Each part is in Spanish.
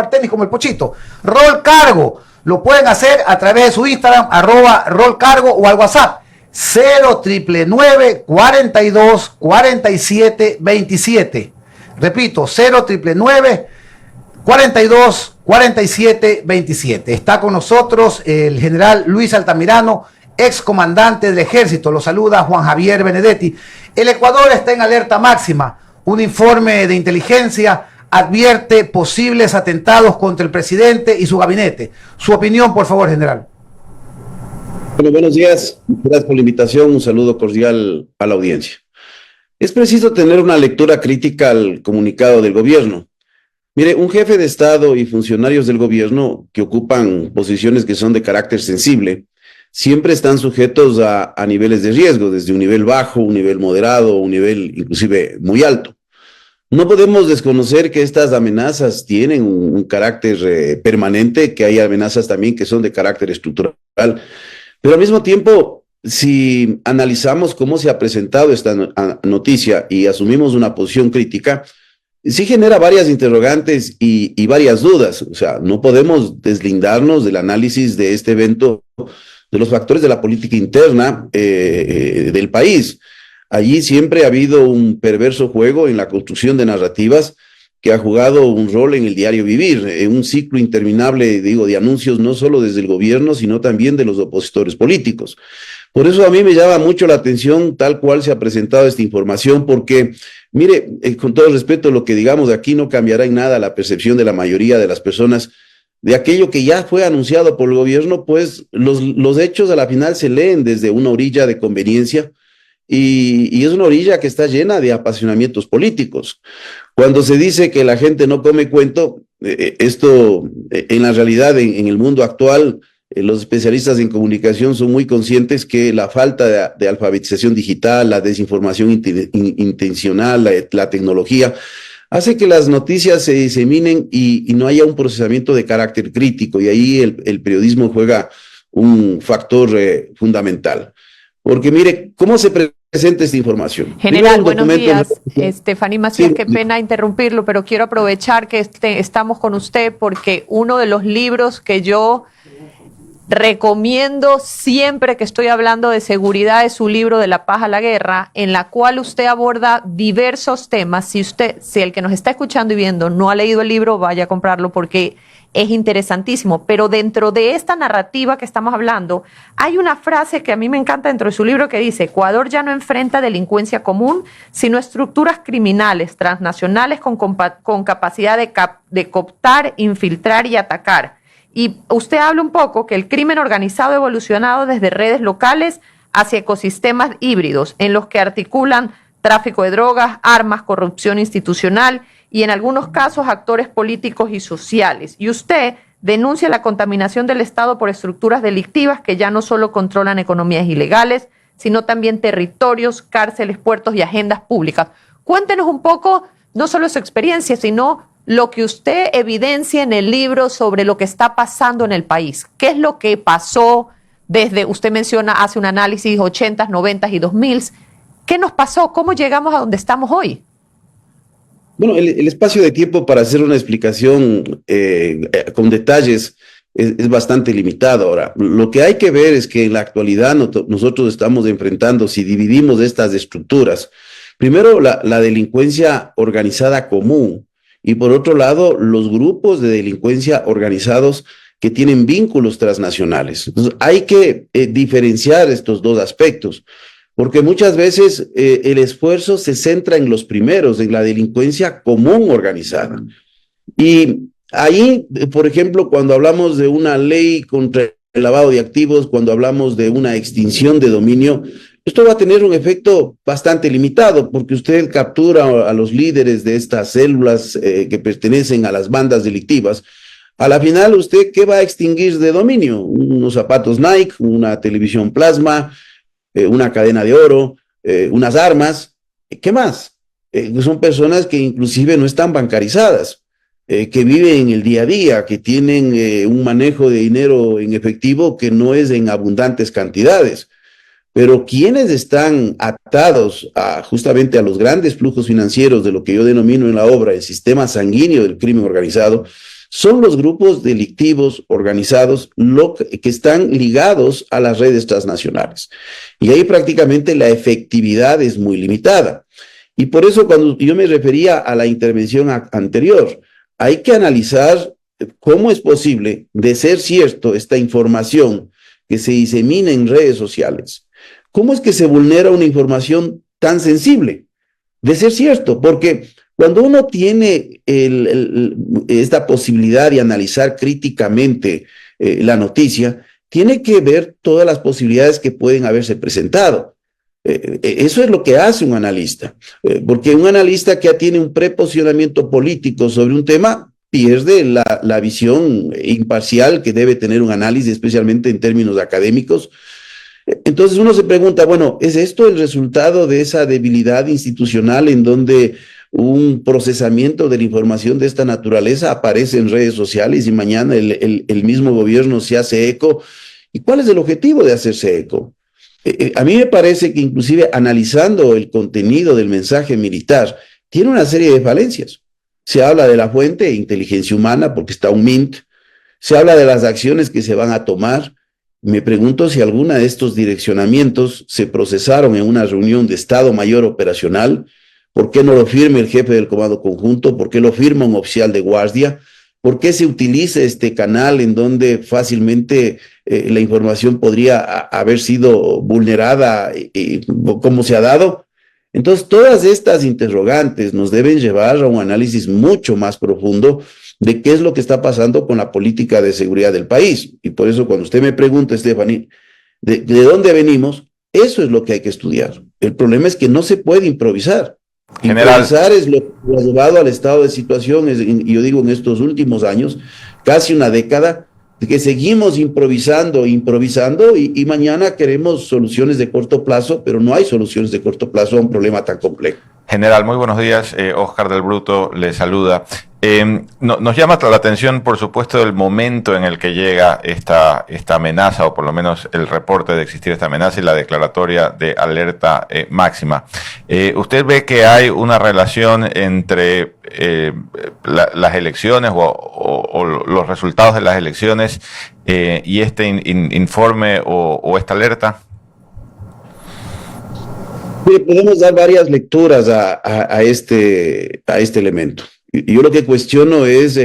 tenis como el Pochito. Rol Cargo, lo pueden hacer a través de su Instagram, @rolcargo o al WhatsApp 0999 42 47 27. Repito, 0999 42 47 27. Está con nosotros el general Luis Altamirano, ex comandante del ejército. Lo saluda Juan Javier Benedetti. El Ecuador está en alerta máxima. Un informe de inteligencia advierte posibles atentados contra el presidente y su gabinete. Su opinión, por favor, general. Bueno, buenos días. Gracias por la invitación. Un saludo cordial a la audiencia. Es preciso tener una lectura crítica al comunicado del gobierno. Mire, un jefe de Estado y funcionarios del gobierno que ocupan posiciones que son de carácter sensible siempre están sujetos a niveles de riesgo, desde un nivel bajo, un nivel moderado, un nivel inclusive muy alto. No podemos desconocer que estas amenazas tienen un carácter permanente, que hay amenazas también que son de carácter estructural, pero al mismo tiempo, si analizamos cómo se ha presentado esta noticia y asumimos una posición crítica, sí genera varias interrogantes y varias dudas. O sea, no podemos deslindarnos del análisis de este evento, de los factores de la política interna del país. Allí siempre ha habido un perverso juego en la construcción de narrativas que ha jugado un rol en el diario vivir, en un ciclo interminable, digo, de anuncios no solo desde el gobierno, sino también de los opositores políticos. Por eso a mí me llama mucho la atención tal cual se ha presentado esta información, porque, mire, con todo respeto, lo que digamos aquí no cambiará en nada la percepción de la mayoría de las personas de aquello que ya fue anunciado por el gobierno, pues los hechos a la final se leen desde una orilla de conveniencia, y es una orilla que está llena de apasionamientos políticos. Cuando se dice que la gente no come cuento, esto en la realidad, en el mundo actual, los especialistas en comunicación son muy conscientes que la falta de alfabetización digital, la desinformación intencional, la tecnología, hace que las noticias se diseminen y no haya un procesamiento de carácter crítico, y ahí el periodismo juega un factor fundamental. Porque mire, ¿cómo se presenta esta información? General, buenos días. Fanny Macías, qué pena interrumpirlo, pero quiero aprovechar que estamos con usted porque uno de los libros que yo recomiendo siempre que estoy hablando de seguridad es su libro De la paz a la guerra, en la cual usted aborda diversos temas. Si el que nos está escuchando y viendo no ha leído el libro, vaya a comprarlo porque es interesantísimo. Pero dentro de esta narrativa que estamos hablando, hay una frase que a mí me encanta dentro de su libro que dice: Ecuador ya no enfrenta delincuencia común, sino estructuras criminales transnacionales con capacidad de cooptar, infiltrar y atacar. Y usted habla un poco que el crimen organizado ha evolucionado desde redes locales hacia ecosistemas híbridos, en los que articulan tráfico de drogas, armas, corrupción institucional y en algunos casos actores políticos y sociales. Y usted denuncia la contaminación del Estado por estructuras delictivas que ya no solo controlan economías ilegales, sino también territorios, cárceles, puertos y agendas públicas. Cuéntenos un poco, no solo su experiencia, sino lo que usted evidencia en el libro sobre lo que está pasando en el país. ¿Qué es lo que pasó desde, usted menciona, hace un análisis 80s, 90s y 2000s? ¿Qué nos pasó? ¿Cómo llegamos a donde estamos hoy? Bueno, el espacio de tiempo para hacer una explicación con detalles es bastante limitado. Ahora, lo que hay que ver es que en la actualidad nosotros estamos enfrentando, si dividimos estas estructuras, primero la delincuencia organizada común, y por otro lado, los grupos de delincuencia organizados que tienen vínculos transnacionales. Entonces, hay que diferenciar estos dos aspectos, porque muchas veces el esfuerzo se centra en los primeros, en la delincuencia común organizada. Y ahí, por ejemplo, cuando hablamos de una ley contra el lavado de activos, cuando hablamos de una extinción de dominio, esto va a tener un efecto bastante limitado, porque usted captura a los líderes de estas células que pertenecen a las bandas delictivas. A la final, ¿usted qué va a extinguir de dominio? Unos zapatos Nike, una televisión plasma, una cadena de oro, unas armas. ¿Qué más? Son personas que inclusive no están bancarizadas, que viven en el día a día, que tienen un manejo de dinero en efectivo que no es en abundantes cantidades. Pero quienes están atados justamente a los grandes flujos financieros de lo que yo denomino en la obra el sistema sanguíneo del crimen organizado, son los grupos delictivos organizados que están ligados a las redes transnacionales. Y ahí prácticamente la efectividad es muy limitada. Y por eso cuando yo me refería a la intervención anterior, hay que analizar cómo es posible, de ser cierto, esta información que se disemina en redes sociales. ¿Cómo es que se vulnera una información tan sensible? De ser cierto, porque cuando uno tiene esta posibilidad de analizar críticamente la noticia, tiene que ver todas las posibilidades que pueden haberse presentado. Eso es lo que hace un analista, porque un analista que tiene un preposicionamiento político sobre un tema pierde la visión imparcial que debe tener un análisis, especialmente en términos académicos. Entonces uno se pregunta, bueno, ¿es esto el resultado de esa debilidad institucional en donde un procesamiento de la información de esta naturaleza aparece en redes sociales y mañana el mismo gobierno se hace eco? ¿Y cuál es el objetivo de hacerse eco? A mí me parece que inclusive analizando el contenido del mensaje militar, tiene una serie de falencias. Se habla de la fuente, inteligencia humana, porque está un MINT. Se habla de las acciones que se van a tomar. Me pregunto si alguna de estos direccionamientos se procesaron en una reunión de Estado Mayor Operacional. ¿Por qué no lo firme el jefe del Comando Conjunto? ¿Por qué lo firma un oficial de guardia? ¿Por qué se utiliza este canal en donde fácilmente la información podría haber sido vulnerada, como se ha dado? Entonces, todas estas interrogantes nos deben llevar a un análisis mucho más profundo de qué es lo que está pasando con la política de seguridad del país. Y por eso cuando usted me pregunta, Stephanie, ¿de dónde venimos? Eso es lo que hay que estudiar. El problema es que no se puede improvisar. General. Improvisar es lo que ha llevado al estado de situación, y yo digo en estos últimos años, casi una década, de que seguimos improvisando y mañana queremos soluciones de corto plazo, pero no hay soluciones de corto plazo a un problema tan complejo. General, muy buenos días. Oscar del Bruto le saluda. Nos llama la atención, por supuesto, el momento en el que llega esta amenaza, o por lo menos el reporte de existir esta amenaza y la declaratoria de alerta máxima. ¿Usted ve que hay una relación entre las elecciones o los resultados de las elecciones y este informe o esta alerta? Podemos dar varias lecturas a este elemento. Yo lo que cuestiono es,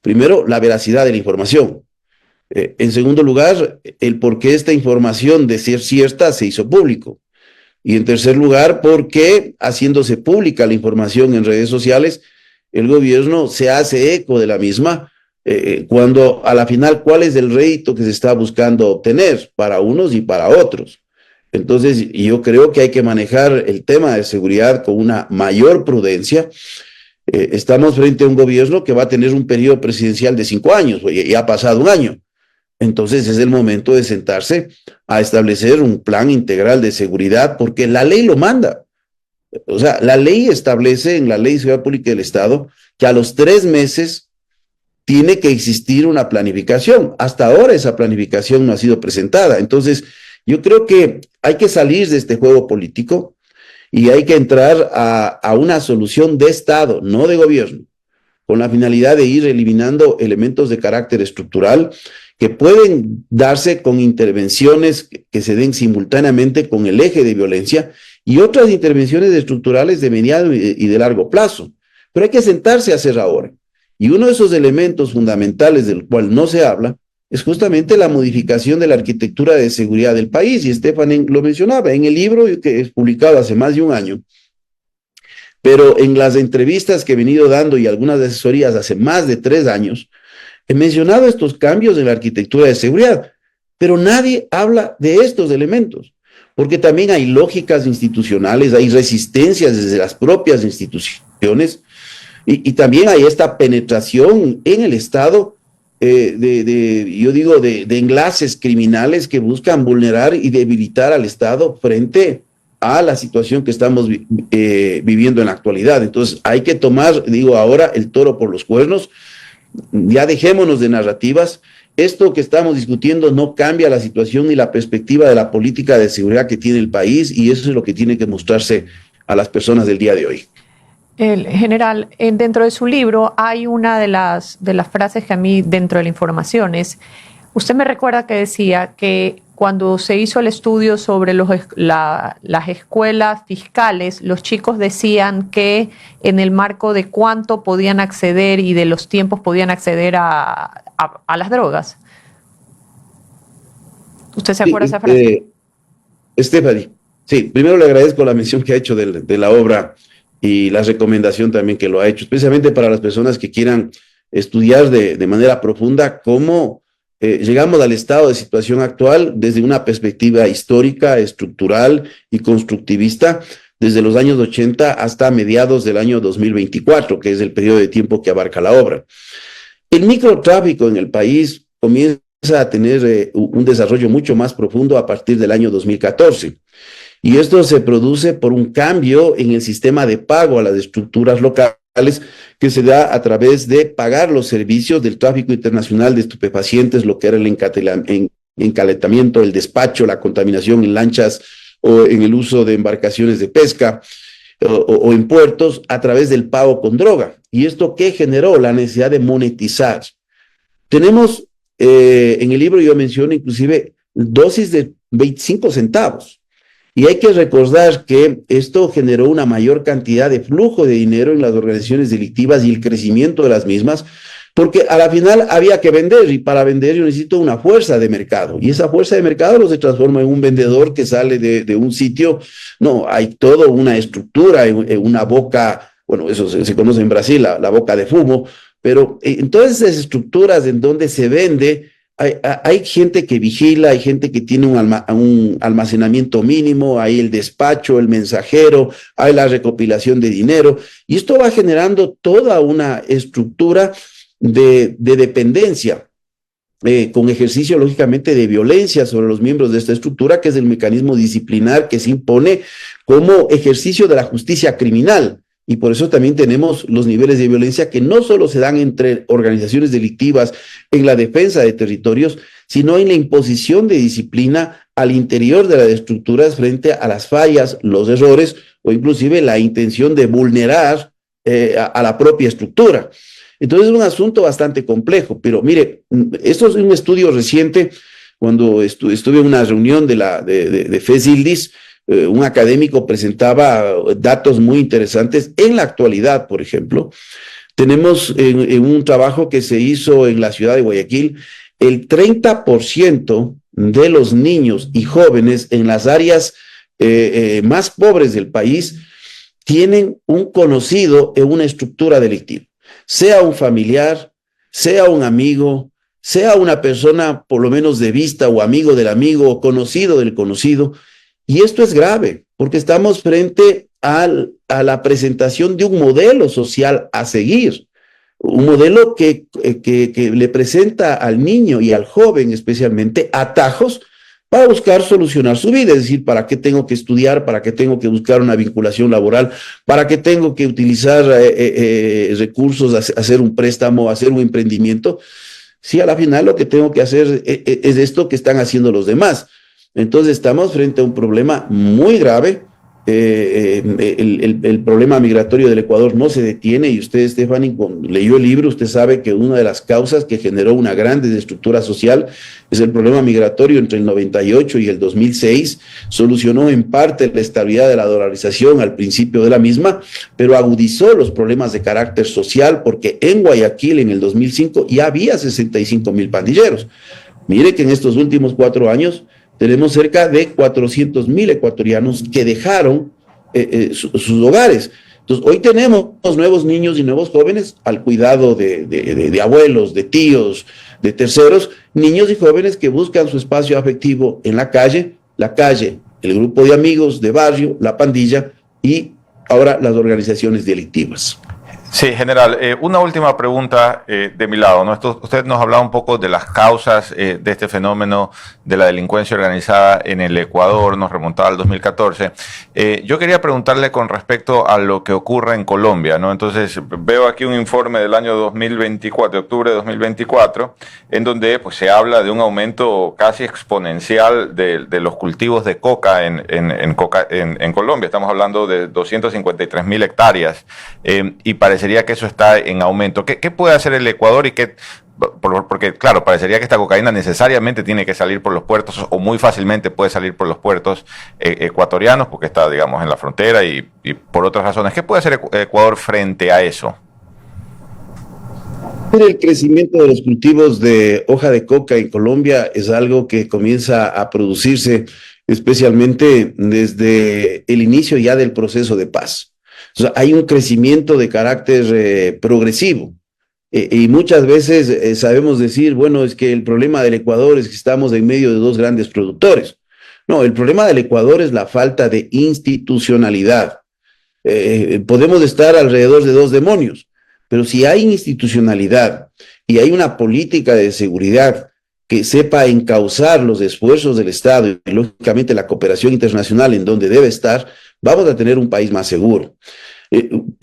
primero, la veracidad de la información. En segundo lugar, el por qué esta información, de ser cierta, se hizo público. Y en tercer lugar, por qué, haciéndose pública la información en redes sociales, el gobierno se hace eco de la misma, cuando a la final, ¿cuál es el rédito que se está buscando obtener para unos y para otros? Entonces, yo creo que hay que manejar el tema de seguridad con una mayor prudencia. Estamos frente a un gobierno que va a tener un periodo presidencial de 5 años, ya ha pasado un año. Entonces, es el momento de sentarse a establecer un plan integral de seguridad, porque la ley lo manda. O sea, la ley establece en la Ley de Seguridad Pública del Estado que a los 3 meses tiene que existir una planificación. Hasta ahora esa planificación no ha sido presentada. Entonces, yo creo que hay que salir de este juego político y hay que entrar a una solución de Estado, no de gobierno, con la finalidad de ir eliminando elementos de carácter estructural que pueden darse con intervenciones que se den simultáneamente con el eje de violencia y otras intervenciones estructurales de mediano y de largo plazo. Pero hay que sentarse a hacer ahora. Y uno de esos elementos fundamentales del cual no se habla es justamente la modificación de la arquitectura de seguridad del país, y Stephanie lo mencionaba en el libro que es publicado hace más de un año, pero en las entrevistas que he venido dando y algunas asesorías hace más de 3 años, he mencionado estos cambios en la arquitectura de seguridad, pero nadie habla de estos elementos, porque también hay lógicas institucionales, hay resistencias desde las propias instituciones, y también hay esta penetración en el Estado de enlaces criminales que buscan vulnerar y debilitar al Estado frente a la situación que estamos viviendo en la actualidad. Entonces hay que tomar, ahora el toro por los cuernos. Ya dejémonos de narrativas. Esto que estamos discutiendo no cambia la situación ni la perspectiva de la política de seguridad que tiene el país, y eso es lo que tiene que mostrarse a las personas del día de hoy. El general, dentro de su libro hay una de las frases que a mí dentro de la información es, usted me recuerda que decía que cuando se hizo el estudio sobre las escuelas fiscales, los chicos decían que en el marco de cuánto podían acceder y de los tiempos podían acceder a las drogas. ¿Usted se acuerda de esa frase? Stephanie, sí, primero le agradezco la mención que ha hecho de la obra y la recomendación también que lo ha hecho, especialmente para las personas que quieran estudiar de manera profunda cómo llegamos al estado de situación actual desde una perspectiva histórica, estructural y constructivista, desde los años 80 hasta mediados del año 2024, que es el periodo de tiempo que abarca la obra. El microtráfico en el país comienza a tener un desarrollo mucho más profundo a partir del año 2014. Y esto se produce por un cambio en el sistema de pago a las estructuras locales que se da a través de pagar los servicios del tráfico internacional de estupefacientes, lo que era el encalentamiento, el despacho, la contaminación en lanchas o en el uso de embarcaciones de pesca o en puertos a través del pago con droga. ¿Y esto qué generó? La necesidad de monetizar. Tenemos, en el libro yo menciono inclusive dosis de 25 centavos. Y hay que recordar que esto generó una mayor cantidad de flujo de dinero en las organizaciones delictivas y el crecimiento de las mismas, porque a la final había que vender, y para vender yo necesito una fuerza de mercado, y esa fuerza de mercado no se transforma en un vendedor que sale de un sitio, no, hay toda una estructura, en una boca, bueno, eso se conoce en Brasil, la boca de fumo, pero en todas esas estructuras en donde se vende, hay gente que vigila, hay gente que tiene un almacenamiento mínimo, hay el despacho, el mensajero, hay la recopilación de dinero, y esto va generando toda una estructura de dependencia, con ejercicio lógicamente de violencia sobre los miembros de esta estructura, que es el mecanismo disciplinar que se impone como ejercicio de la justicia criminal. Y por eso también tenemos los niveles de violencia que no solo se dan entre organizaciones delictivas en la defensa de territorios, sino en la imposición de disciplina al interior de las estructuras frente a las fallas, los errores o inclusive la intención de vulnerar a la propia estructura. Entonces es un asunto bastante complejo, pero mire, esto es un estudio reciente. Cuando estuve en una reunión de FESILDIS, un académico presentaba datos muy interesantes. En la actualidad, por ejemplo, tenemos en un trabajo que se hizo en la ciudad de Guayaquil, el 30% de los niños y jóvenes en las áreas más pobres del país tienen un conocido en una estructura delictiva, sea un familiar, sea un amigo, sea una persona por lo menos de vista o amigo del amigo o conocido del conocido. Y esto es grave, porque estamos frente a la presentación de un modelo social a seguir, un modelo que le presenta al niño y al joven especialmente atajos para buscar solucionar su vida, es decir, ¿para qué tengo que estudiar? ¿Para qué tengo que buscar una vinculación laboral? ¿Para qué tengo que utilizar recursos, hacer un préstamo, hacer un emprendimiento? Si a la final lo que tengo que hacer es esto que están haciendo los demás. Entonces estamos frente a un problema muy grave. El problema migratorio del Ecuador no se detiene, y usted, Stephanie, cuando leyó el libro, usted sabe que una de las causas que generó una gran desestructura social es el problema migratorio entre el 98 y el 2006. Solucionó en parte la estabilidad de la dolarización al principio de la misma, pero agudizó los problemas de carácter social, porque en Guayaquil en el 2005 ya había 65,000 pandilleros. Mire que en estos últimos 4 años tenemos cerca de 400,000 ecuatorianos que dejaron sus hogares. Entonces, hoy tenemos nuevos niños y nuevos jóvenes al cuidado de abuelos, de tíos, de terceros, niños y jóvenes que buscan su espacio afectivo en la calle, el grupo de amigos de barrio, la pandilla y ahora las organizaciones delictivas. Sí, general, una última pregunta de mi lado, ¿no? Usted nos hablaba un poco de las causas de este fenómeno de la delincuencia organizada en el Ecuador, nos remontaba al 2014. Yo quería preguntarle con respecto a lo que ocurre en Colombia, ¿no? Entonces, veo aquí un informe del año 2024, de octubre de 2024, en donde pues, se habla de un aumento casi exponencial de los cultivos de coca en Colombia. Estamos hablando de 253.000 hectáreas y parecería que eso está en aumento. ¿Qué puede hacer el Ecuador y qué? Porque, claro, parecería que esta cocaína necesariamente tiene que salir por los puertos o muy fácilmente puede salir por los puertos ecuatorianos porque está, digamos, en la frontera y por otras razones. ¿Qué puede hacer Ecuador frente a eso? El crecimiento de los cultivos de hoja de coca en Colombia es algo que comienza a producirse especialmente desde el inicio ya del proceso de paz. O sea, hay un crecimiento de carácter progresivo y muchas veces sabemos decir, bueno, es que el problema del Ecuador es que estamos en medio de dos grandes productores. No, el problema del Ecuador es la falta de institucionalidad. Podemos estar alrededor de dos demonios, pero si hay institucionalidad y hay una política de seguridad que sepa encauzar los esfuerzos del Estado y lógicamente la cooperación internacional en donde debe estar, vamos a tener un país más seguro.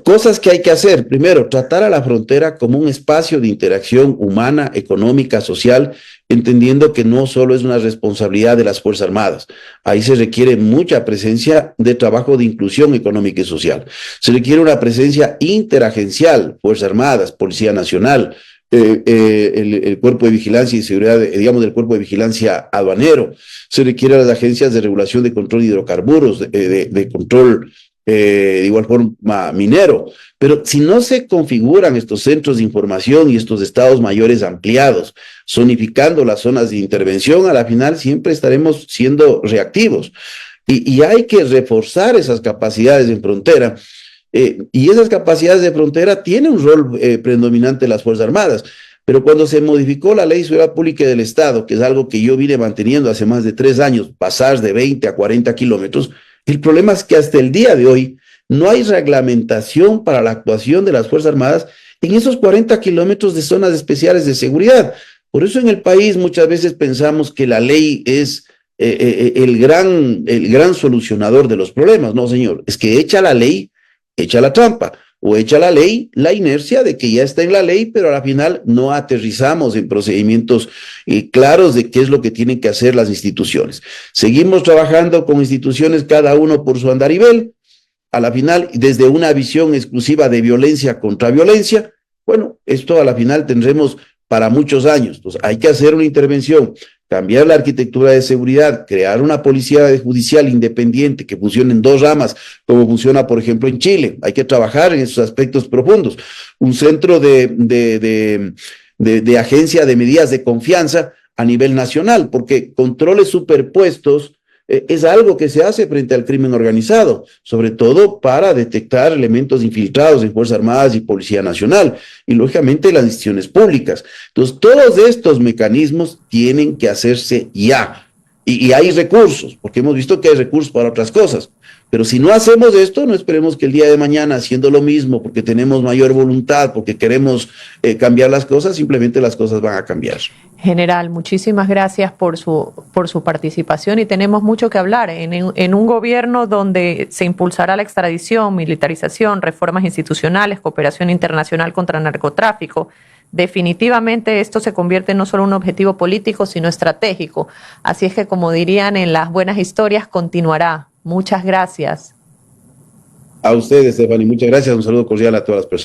Cosas que hay que hacer. Primero, tratar a la frontera como un espacio de interacción humana, económica, social, entendiendo que no solo es una responsabilidad de las Fuerzas Armadas. Ahí se requiere mucha presencia de trabajo de inclusión económica y social. Se requiere una presencia interagencial, Fuerzas Armadas, Policía Nacional, el cuerpo de vigilancia y seguridad, digamos, del cuerpo de vigilancia aduanero. Se requiere a las agencias de regulación de control de hidrocarburos, de control de igual forma minero, pero si no se configuran estos centros de información y estos estados mayores ampliados, zonificando las zonas de intervención, a la final siempre estaremos siendo reactivos y hay que reforzar esas capacidades en frontera. Y esas capacidades de frontera tienen un rol predominante en las Fuerzas Armadas, pero cuando se modificó la Ley de Seguridad Pública del Estado, que es algo que yo vine manteniendo hace más de 3 años, pasar de 20 a 40 kilómetros, el problema es que hasta el día de hoy no hay reglamentación para la actuación de las Fuerzas Armadas en esos 40 kilómetros de zonas especiales de seguridad. Por eso en el país muchas veces pensamos que la ley es el gran solucionador de los problemas. No, señor, es que echa la ley, echa la trampa, o echa la ley, la inercia de que ya está en la ley, pero a la final no aterrizamos en procedimientos claros de qué es lo que tienen que hacer las instituciones. Seguimos trabajando con instituciones, cada uno por su andarivel, a la final, desde una visión exclusiva de violencia contra violencia. Bueno, esto a la final tendremos para muchos años. Entonces, hay que hacer una intervención, cambiar la arquitectura de seguridad, crear una policía judicial independiente que funcione en 2 ramas, como funciona, por ejemplo, en Chile. Hay que trabajar en esos aspectos profundos. Un centro de agencia de medidas de confianza a nivel nacional, porque controles superpuestos es algo que se hace frente al crimen organizado, sobre todo para detectar elementos infiltrados en Fuerzas Armadas y Policía Nacional, y lógicamente las instituciones públicas. Entonces, todos estos mecanismos tienen que hacerse ya, y hay recursos, porque hemos visto que hay recursos para otras cosas, pero si no hacemos esto, no esperemos que el día de mañana, haciendo lo mismo, porque tenemos mayor voluntad, porque queremos cambiar las cosas, simplemente las cosas van a cambiar. General, muchísimas gracias por su participación y tenemos mucho que hablar en un gobierno donde se impulsará la extradición, militarización, reformas institucionales, cooperación internacional contra el narcotráfico. Definitivamente esto se convierte no solo en un objetivo político, sino estratégico. Así es que, como dirían en las buenas historias, continuará. Muchas gracias. A ustedes, Stephanie, muchas gracias. Un saludo cordial a todas las personas.